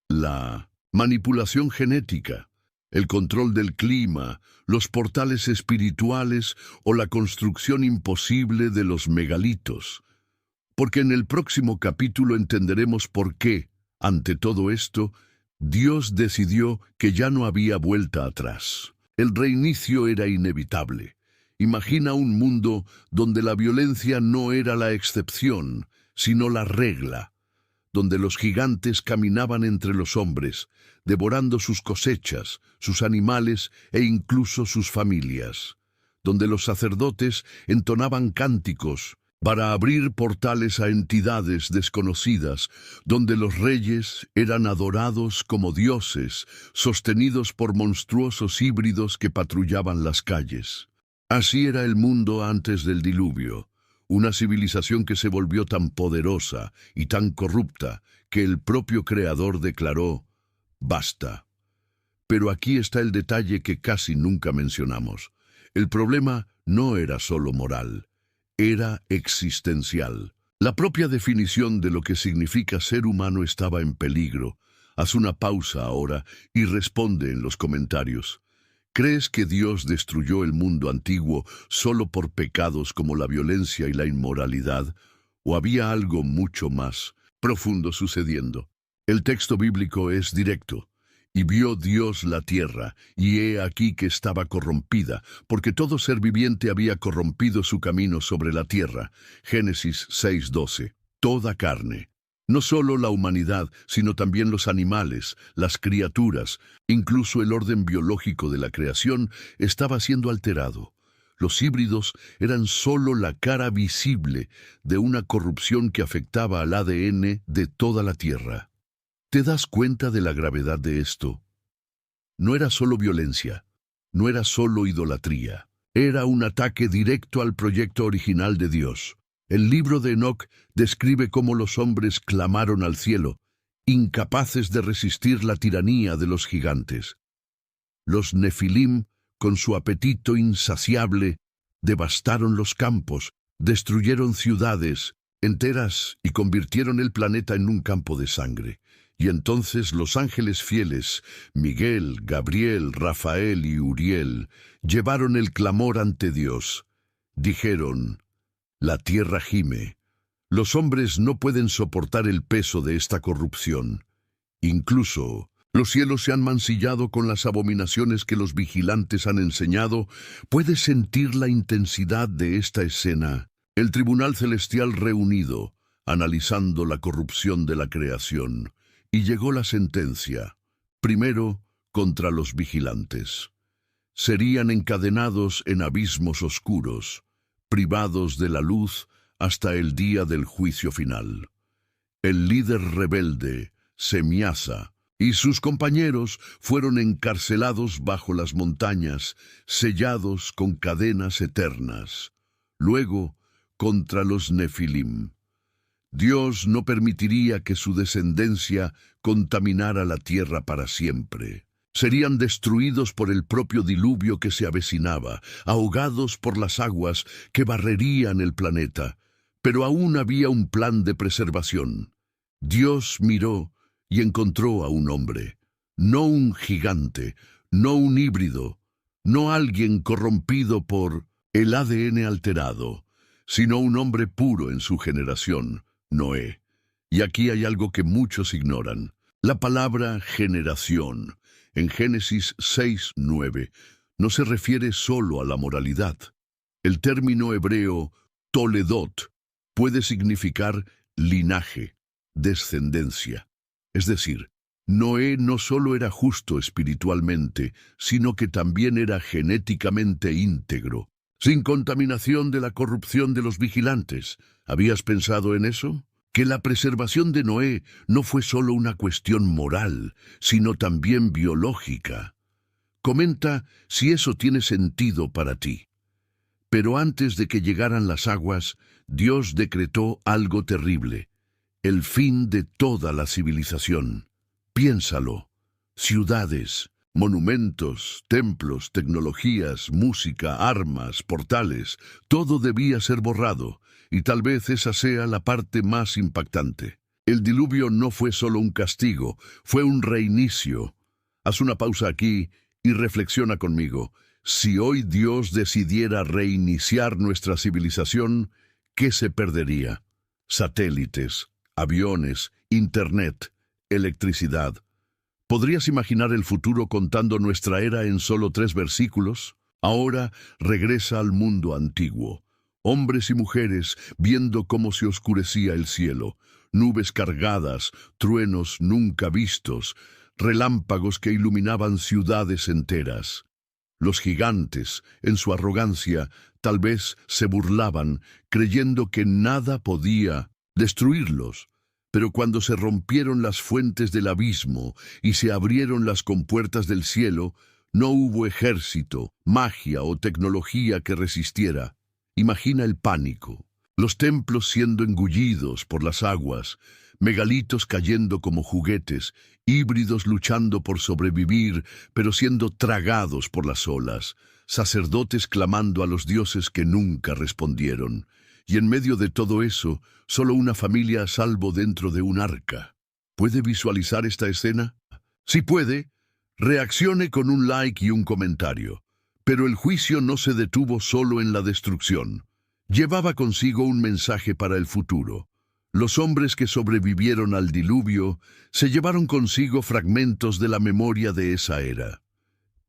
[SPEAKER 3] La manipulación genética, el control del clima, los portales espirituales o la construcción imposible de los megalitos. Porque en el próximo capítulo entenderemos por qué, ante todo esto, Dios decidió que ya no había vuelta atrás. El reinicio era inevitable. Imagina un mundo donde la violencia no era la excepción, sino la regla, donde los gigantes caminaban entre los hombres, devorando sus cosechas, sus animales e incluso sus familias, donde los sacerdotes entonaban cánticos para abrir portales a entidades desconocidas, donde los reyes eran adorados como dioses, sostenidos por monstruosos híbridos que patrullaban las calles. Así era el mundo antes del diluvio, una civilización que se volvió tan poderosa y tan corrupta que el propio Creador declaró: «Basta». Pero aquí está el detalle que casi nunca mencionamos. El problema no era solo moral, era existencial. La propia definición de lo que significa ser humano estaba en peligro. Haz una pausa ahora y responde en los comentarios. ¿Crees que Dios destruyó el mundo antiguo solo por pecados como la violencia y la inmoralidad? ¿O había algo mucho más profundo sucediendo? El texto bíblico es directo. Y vio Dios la tierra, y he aquí que estaba corrompida, porque todo ser viviente había corrompido su camino sobre la tierra. Génesis 6:12. Toda carne. No solo la humanidad, sino también los animales, las criaturas, incluso el orden biológico de la creación estaba siendo alterado. Los híbridos eran solo la cara visible de una corrupción que afectaba al ADN de toda la tierra. ¿Te das cuenta de la gravedad de esto? No era solo violencia, no era solo idolatría, era un ataque directo al proyecto original de Dios. El libro de Enoc describe cómo los hombres clamaron al cielo, incapaces de resistir la tiranía de los gigantes. Los Nefilim, con su apetito insaciable, devastaron los campos, destruyeron ciudades enteras y convirtieron el planeta en un campo de sangre. Y entonces los ángeles fieles, Miguel, Gabriel, Rafael y Uriel, llevaron el clamor ante Dios. Dijeron: «La tierra gime. Los hombres no pueden soportar el peso de esta corrupción. Incluso los cielos se han mancillado con las abominaciones que los vigilantes han enseñado». ¿Puedes sentir la intensidad de esta escena? El tribunal celestial reunido, analizando la corrupción de la creación. Y llegó la sentencia, primero contra los vigilantes. Serían encadenados en abismos oscuros, privados de la luz hasta el día del juicio final. El líder rebelde, Semiasa, y sus compañeros fueron encarcelados bajo las montañas, sellados con cadenas eternas. Luego, contra los Nefilim. Dios no permitiría que su descendencia contaminara la tierra para siempre. Serían destruidos por el propio diluvio que se avecinaba, ahogados por las aguas que barrerían el planeta. Pero aún había un plan de preservación. Dios miró y encontró a un hombre, no un gigante, no un híbrido, no alguien corrompido por el ADN alterado, sino un hombre puro en su generación, Noé. Y aquí hay algo que muchos ignoran. La palabra generación, en Génesis 6:9, no se refiere solo a la moralidad. El término hebreo toledot puede significar linaje, descendencia. Es decir, Noé no solo era justo espiritualmente, sino que también era genéticamente íntegro, sin contaminación de la corrupción de los vigilantes. ¿Habías pensado en eso? Que la preservación de Noé no fue solo una cuestión moral, sino también biológica. Comenta si eso tiene sentido para ti. Pero antes de que llegaran las aguas, Dios decretó algo terrible: el fin de toda la civilización. Piénsalo. Ciudades, Monumentos, templos, tecnologías, música, armas, portales, todo debía ser borrado, y tal vez esa sea la parte más impactante. El diluvio no fue solo un castigo, fue un reinicio. Haz una pausa aquí y reflexiona conmigo. Si hoy Dios decidiera reiniciar nuestra civilización, ¿qué se perdería? Satélites, aviones, internet, electricidad. ¿Podrías imaginar el futuro contando nuestra era en solo 3 versículos? Ahora regresa al mundo antiguo. Hombres y mujeres viendo cómo se oscurecía el cielo, nubes cargadas, truenos nunca vistos, relámpagos que iluminaban ciudades enteras. Los gigantes, en su arrogancia, tal vez se burlaban, creyendo que nada podía destruirlos. Pero cuando se rompieron las fuentes del abismo y se abrieron las compuertas del cielo, no hubo ejército, magia o tecnología que resistiera. Imagina el pánico, los templos siendo engullidos por las aguas, megalitos cayendo como juguetes, híbridos luchando por sobrevivir, pero siendo tragados por las olas, sacerdotes clamando a los dioses que nunca respondieron. Y en medio de todo eso, solo una familia a salvo dentro de un arca. ¿Puede visualizar esta escena? Si puede, reaccione con un like y un comentario. Pero el juicio no se detuvo solo en la destrucción. Llevaba consigo un mensaje para el futuro. Los hombres que sobrevivieron al diluvio se llevaron consigo fragmentos de la memoria de esa era.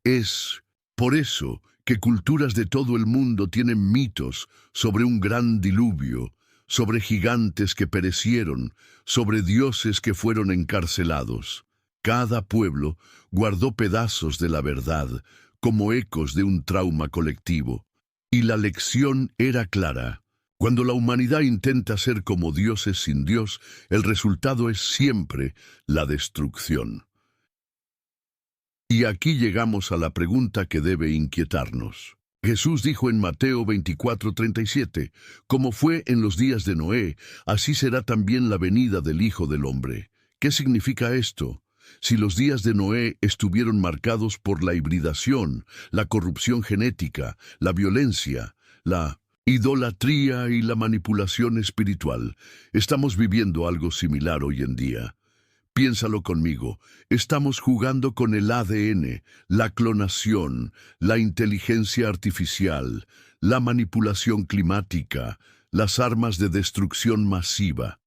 [SPEAKER 3] Es por eso que culturas de todo el mundo tienen mitos sobre un gran diluvio, sobre gigantes que perecieron, sobre dioses que fueron encarcelados. Cada pueblo guardó pedazos de la verdad, como ecos de un trauma colectivo. Y la lección era clara. Cuando la humanidad intenta ser como dioses sin Dios, el resultado es siempre la destrucción. Y aquí llegamos a la pregunta que debe inquietarnos. Jesús dijo en Mateo 24:37, como fue en los días de Noé, así será también la venida del Hijo del Hombre. ¿Qué significa esto? Si los días de Noé estuvieron marcados por la hibridación, la corrupción genética, la violencia, la idolatría y la manipulación espiritual, estamos viviendo algo similar hoy en día. Piénsalo conmigo, estamos jugando con el ADN, la clonación, la inteligencia artificial, la manipulación climática, las armas de destrucción masiva.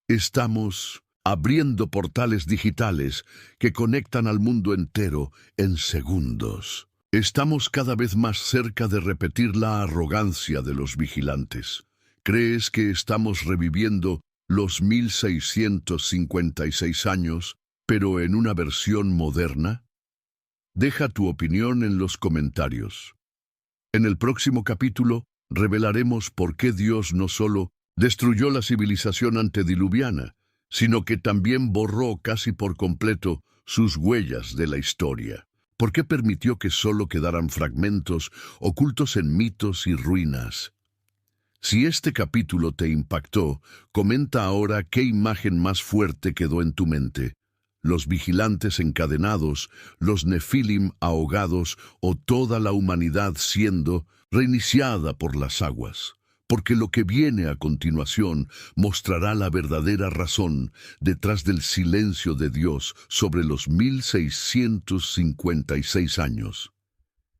[SPEAKER 3] Estamos abriendo portales digitales que conectan al mundo entero en segundos. Estamos cada vez más cerca de repetir la arrogancia de los vigilantes. ¿Crees que estamos reviviendo los 1656 años, pero en una versión moderna? Deja tu opinión en los comentarios. En el próximo capítulo revelaremos por qué Dios no solo destruyó la civilización antediluviana, sino que también borró casi por completo sus huellas de la historia. ¿Por qué permitió que solo quedaran fragmentos ocultos en mitos y ruinas? Si este capítulo te impactó, comenta ahora qué imagen más fuerte quedó en tu mente. Los vigilantes encadenados, los nefilim ahogados o toda la humanidad siendo reiniciada por las aguas. Porque lo que viene a continuación mostrará la verdadera razón detrás del silencio de Dios sobre los 1656 años.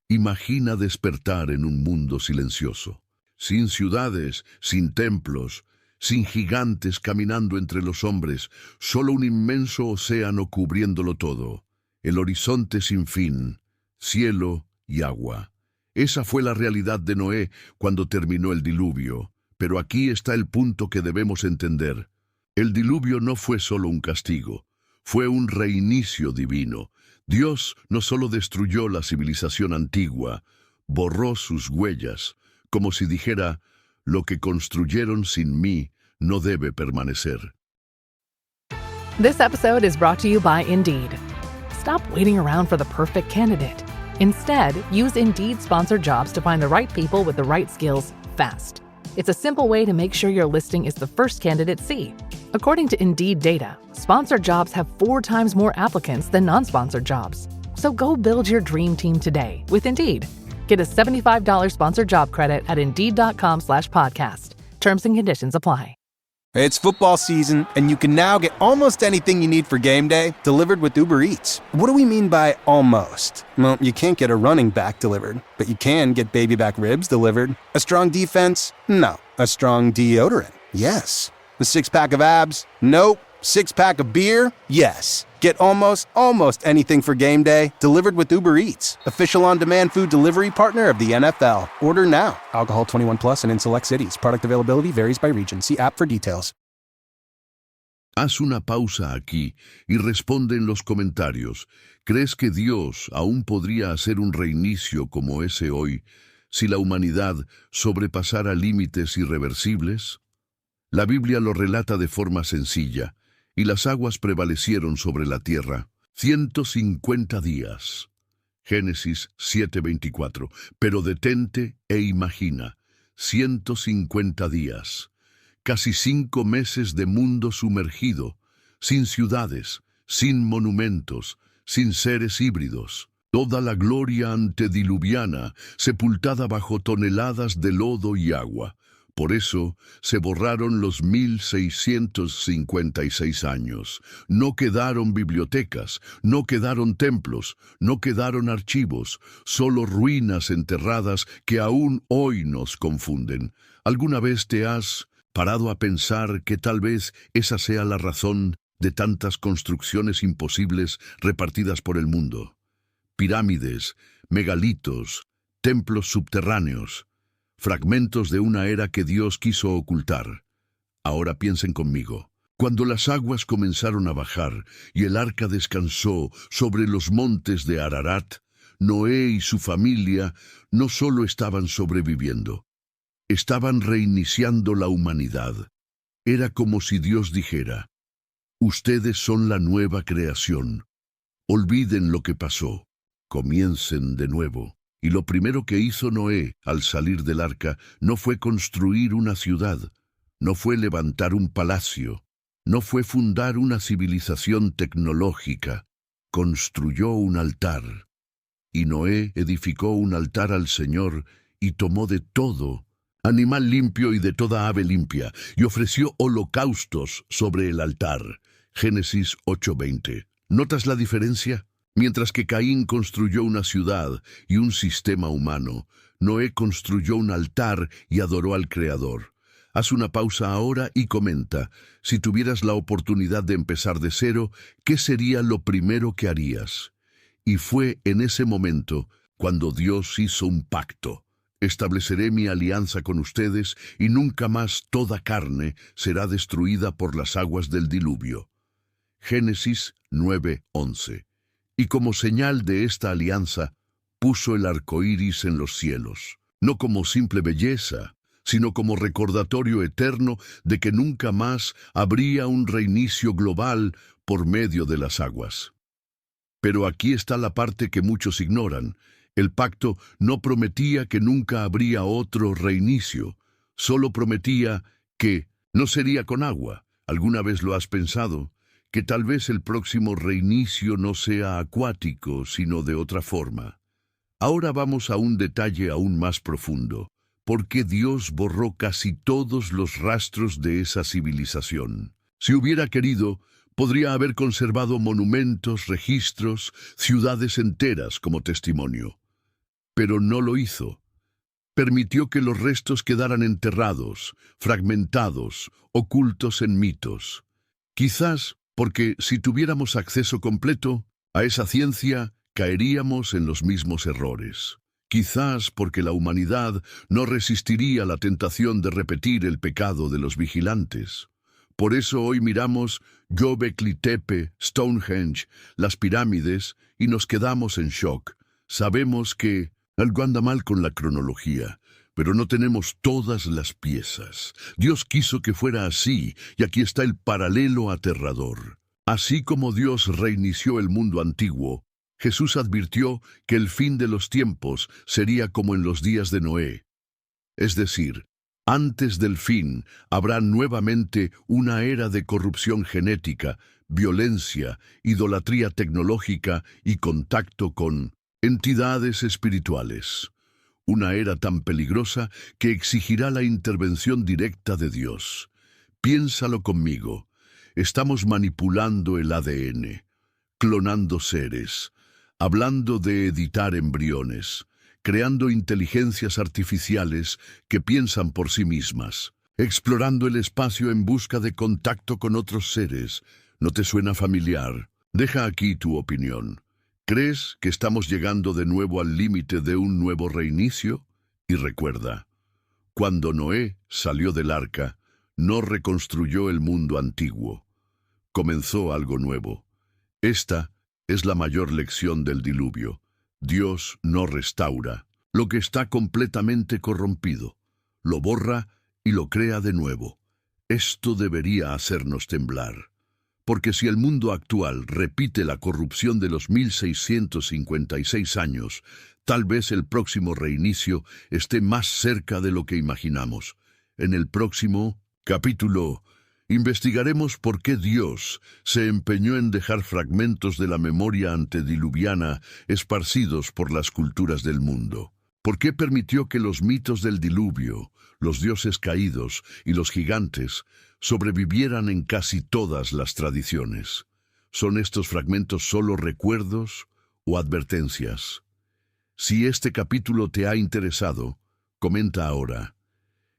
[SPEAKER 3] Imagina despertar en un mundo silencioso, sin ciudades, sin templos, sin gigantes caminando entre los hombres, solo un inmenso océano cubriéndolo todo, el horizonte sin fin, cielo y agua. Esa fue la realidad de Noé cuando terminó el diluvio, pero aquí está el punto que debemos entender. El diluvio no fue solo un castigo, fue un reinicio divino. Dios no solo destruyó la civilización antigua, borró sus huellas, como si dijera, lo que construyeron sin mí no debe permanecer.
[SPEAKER 6] This episode is brought to you by Indeed. Stop waiting around for the perfect candidate. Instead, use Indeed sponsored jobs to find the right people with the right skills fast. It's a simple way to make sure your listing is the first candidates see. According to Indeed data, sponsored jobs have 4 times more applicants than non-sponsored jobs. So go build your dream team today with Indeed. Get a $75 sponsored job credit at Indeed.com/podcast. Terms and conditions apply.
[SPEAKER 7] It's football season, and you can now get almost anything you need for game day delivered with Uber Eats. What do we mean by almost? Well, you can't get a running back delivered, but you can get baby back ribs delivered. A strong defense? No. A strong deodorant? Yes. The six-pack of abs? Nope. Six-pack of beer? Yes. Get almost anything for game day delivered with Uber Eats, official on-demand food delivery partner of the NFL. Order now. Alcohol 21 plus and in select cities. Product availability varies by region. See app for details.
[SPEAKER 3] Haz una pausa aquí y responde en los comentarios. ¿Crees que Dios aún podría hacer un reinicio como ese hoy si la humanidad sobrepasara límites irreversibles? La Biblia lo relata de forma sencilla. Y las aguas prevalecieron sobre la tierra 150 días. Génesis 7:24. Pero detente e imagina, 150 días. Casi 5 meses de mundo sumergido, sin ciudades, sin monumentos, sin seres híbridos. Toda la gloria antediluviana, sepultada bajo toneladas de lodo y agua. Por eso se borraron los 1656 años. No quedaron bibliotecas, no quedaron templos, no quedaron archivos, solo ruinas enterradas que aún hoy nos confunden. ¿Alguna vez te has parado a pensar que tal vez esa sea la razón de tantas construcciones imposibles repartidas por el mundo? Pirámides, megalitos, templos subterráneos, fragmentos de una era que Dios quiso ocultar. Ahora piensen conmigo. Cuando las aguas comenzaron a bajar y el arca descansó sobre los montes de Ararat, Noé y su familia no solo estaban sobreviviendo, estaban reiniciando la humanidad. Era como si Dios dijera: ustedes son la nueva creación. Olviden lo que pasó. Comiencen de nuevo. Y lo primero que hizo Noé al salir del arca no fue construir una ciudad, no fue levantar un palacio, no fue fundar una civilización tecnológica. Construyó un altar. Y Noé edificó un altar al Señor y tomó de todo animal limpio y de toda ave limpia, y ofreció holocaustos sobre el altar. Génesis 8:20. ¿Notas la diferencia? Mientras que Caín construyó una ciudad y un sistema humano, Noé construyó un altar y adoró al Creador. Haz una pausa ahora y comenta, si tuvieras la oportunidad de empezar de cero, ¿qué sería lo primero que harías? Y fue en ese momento cuando Dios hizo un pacto. Estableceré mi alianza con ustedes y nunca más toda carne será destruida por las aguas del diluvio. Génesis 9:11. Y como señal de esta alianza, puso el arco iris en los cielos, no como simple belleza, sino como recordatorio eterno de que nunca más habría un reinicio global por medio de las aguas. Pero aquí está la parte que muchos ignoran. El pacto no prometía que nunca habría otro reinicio, solo prometía que no sería con agua. ¿Alguna vez lo has pensado? Que tal vez el próximo reinicio no sea acuático, sino de otra forma. Ahora vamos a un detalle aún más profundo. ¿Por qué Dios borró casi todos los rastros de esa civilización? Si hubiera querido, podría haber conservado monumentos, registros, ciudades enteras como testimonio. Pero no lo hizo. Permitió que los restos quedaran enterrados, fragmentados, ocultos en mitos. Quizás porque si tuviéramos acceso completo a esa ciencia, caeríamos en los mismos errores. Quizás porque la humanidad no resistiría la tentación de repetir el pecado de los vigilantes. Por eso hoy miramos Göbekli Tepe, Stonehenge, las pirámides, y nos quedamos en shock. Sabemos que algo anda mal con la cronología, pero no tenemos todas las piezas. Dios quiso que fuera así, y aquí está el paralelo aterrador. Así como Dios reinició el mundo antiguo, Jesús advirtió que el fin de los tiempos sería como en los días de Noé. Es decir, antes del fin habrá nuevamente una era de corrupción genética, violencia, idolatría tecnológica y contacto con entidades espirituales. Una era tan peligrosa que exigirá la intervención directa de Dios. Piénsalo conmigo. Estamos manipulando el ADN, clonando seres, hablando de editar embriones, creando inteligencias artificiales que piensan por sí mismas, explorando el espacio en busca de contacto con otros seres. ¿No te suena familiar? Deja aquí tu opinión. ¿Crees que estamos llegando de nuevo al límite de un nuevo reinicio? Y recuerda, cuando Noé salió del arca, no reconstruyó el mundo antiguo. Comenzó algo nuevo. Esta es la mayor lección del diluvio. Dios no restaura lo que está completamente corrompido. Lo borra y lo crea de nuevo. Esto debería hacernos temblar. Porque si el mundo actual repite la corrupción de los 1656 años, tal vez el próximo reinicio esté más cerca de lo que imaginamos. En el próximo capítulo, investigaremos por qué Dios se empeñó en dejar fragmentos de la memoria antediluviana esparcidos por las culturas del mundo. ¿Por qué permitió que los mitos del diluvio, los dioses caídos y los gigantes sobrevivieran en casi todas las tradiciones? ¿Son estos fragmentos solo recuerdos o advertencias? Si este capítulo te ha interesado, comenta ahora.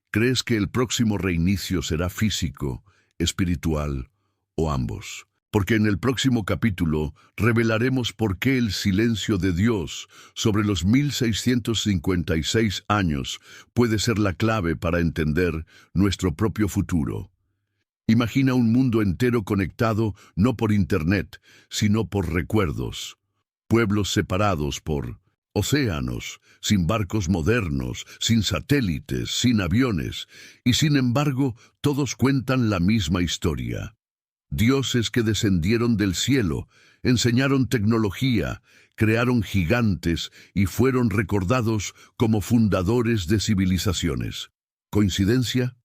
[SPEAKER 3] ¿Crees que el próximo reinicio será físico, espiritual o ambos? Porque en el próximo capítulo revelaremos por qué el silencio de Dios sobre los 1656 años puede ser la clave para entender nuestro propio futuro. Imagina un mundo entero conectado no por Internet, sino por recuerdos. Pueblos separados por océanos, sin barcos modernos, sin satélites, sin aviones, y sin embargo todos cuentan la misma historia. Dioses que descendieron del cielo, enseñaron tecnología, crearon gigantes y fueron recordados como fundadores de civilizaciones. ¿Coincidencia?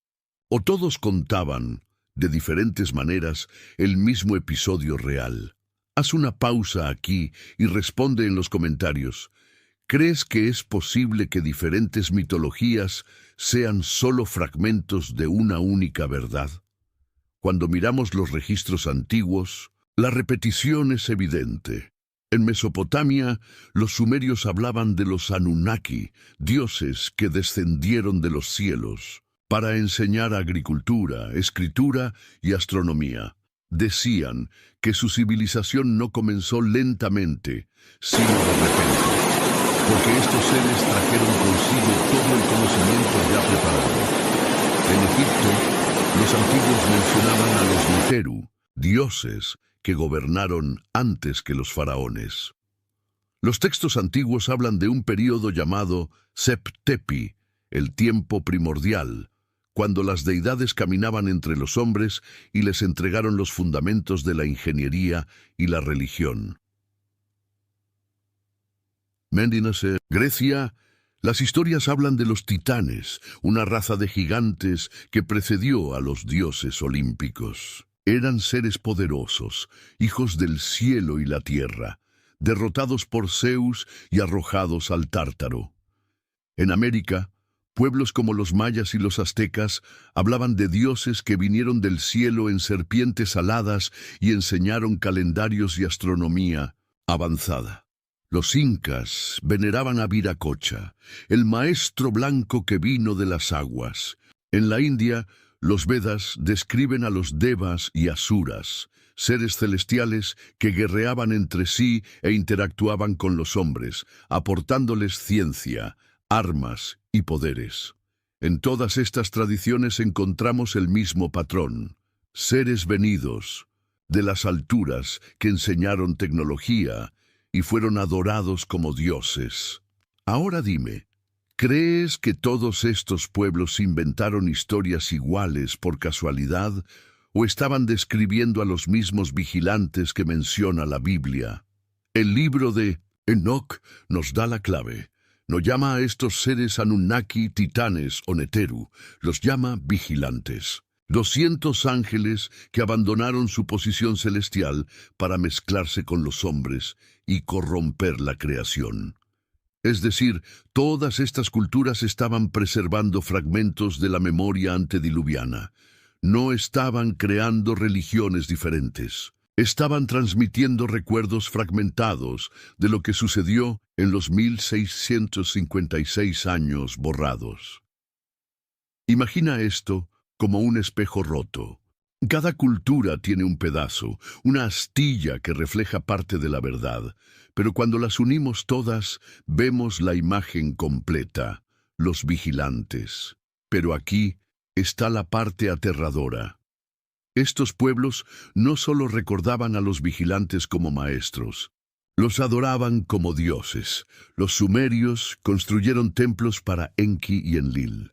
[SPEAKER 3] ¿O todos contaban, de diferentes maneras, el mismo episodio real? Haz una pausa aquí y responde en los comentarios. ¿Crees que es posible que diferentes mitologías sean solo fragmentos de una única verdad? Cuando miramos los registros antiguos, la repetición es evidente. En Mesopotamia, los sumerios hablaban de los Anunnaki, dioses que descendieron de los cielos, para enseñar agricultura, escritura y astronomía. Decían que su civilización no comenzó lentamente, sino de repente, porque estos seres trajeron consigo todo el conocimiento ya preparado. En Egipto, los antiguos mencionaban a los Neteru, dioses que gobernaron antes que los faraones. Los textos antiguos hablan de un período llamado Sep-Tepi, el tiempo primordial, cuando las deidades caminaban entre los hombres y les entregaron los fundamentos de la ingeniería y la religión. Méndinase, Grecia. Las historias hablan de los titanes, una raza de gigantes que precedió a los dioses olímpicos. Eran seres poderosos, hijos del cielo y la tierra, derrotados por Zeus y arrojados al Tártaro. En América, pueblos como los mayas y los aztecas hablaban de dioses que vinieron del cielo en serpientes aladas y enseñaron calendarios y astronomía avanzada. Los incas veneraban a Viracocha, el maestro blanco que vino de las aguas. En la India, los Vedas describen a los devas y asuras, seres celestiales que guerreaban entre sí e interactuaban con los hombres, aportándoles ciencia, armas y poderes. En todas estas tradiciones encontramos el mismo patrón: seres venidos de las alturas que enseñaron tecnología y fueron adorados como dioses. Ahora dime, ¿crees que todos estos pueblos inventaron historias iguales por casualidad o estaban describiendo a los mismos vigilantes que menciona la Biblia? El libro de Enoc nos da la clave. No llama a estos seres Anunnaki, titanes o Neteru, los llama vigilantes. 200 ángeles que abandonaron su posición celestial para mezclarse con los hombres y corromper la creación. Es decir, todas estas culturas estaban preservando fragmentos de la memoria antediluviana. No estaban creando religiones diferentes. Estaban transmitiendo recuerdos fragmentados de lo que sucedió en los 1656 años borrados. Imagina esto como un espejo roto. Cada cultura tiene un pedazo, una astilla que refleja parte de la verdad, pero cuando las unimos todas, vemos la imagen completa, los vigilantes. Pero aquí está la parte aterradora. Estos pueblos no solo recordaban a los vigilantes como maestros, los adoraban como dioses. Los sumerios construyeron templos para Enki y Enlil.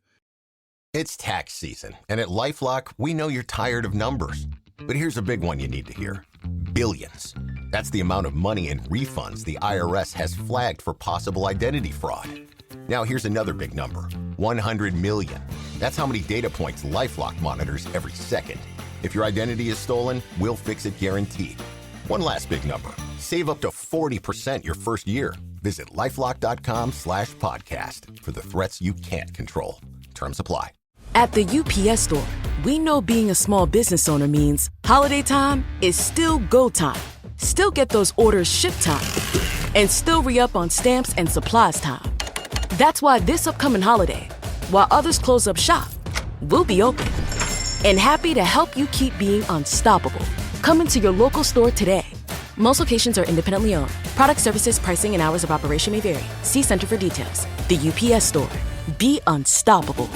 [SPEAKER 8] It's tax season, and at LifeLock, we know you're tired of numbers. But here's a big one you need to hear. Billions. That's the amount of money in refunds the IRS has flagged for possible identity fraud. Now here's another big number. 100 million. That's how many data points LifeLock monitors every second. If your identity is stolen, we'll fix it guaranteed. One last big number. Save up to 40% your first year. Visit LifeLock.com/podcast for the threats you can't control. Terms apply.
[SPEAKER 9] At the UPS Store, we know being a small business owner means holiday time is still go time. Still get those orders shipped time. And still re-up on stamps and supplies time. That's why this upcoming holiday, while others close up shop, we'll be open. And happy to help you keep being unstoppable. Come into your local store today. Most locations are independently owned. Product services, pricing, and hours of operation may vary. See Center for details. The UPS Store. Be unstoppable.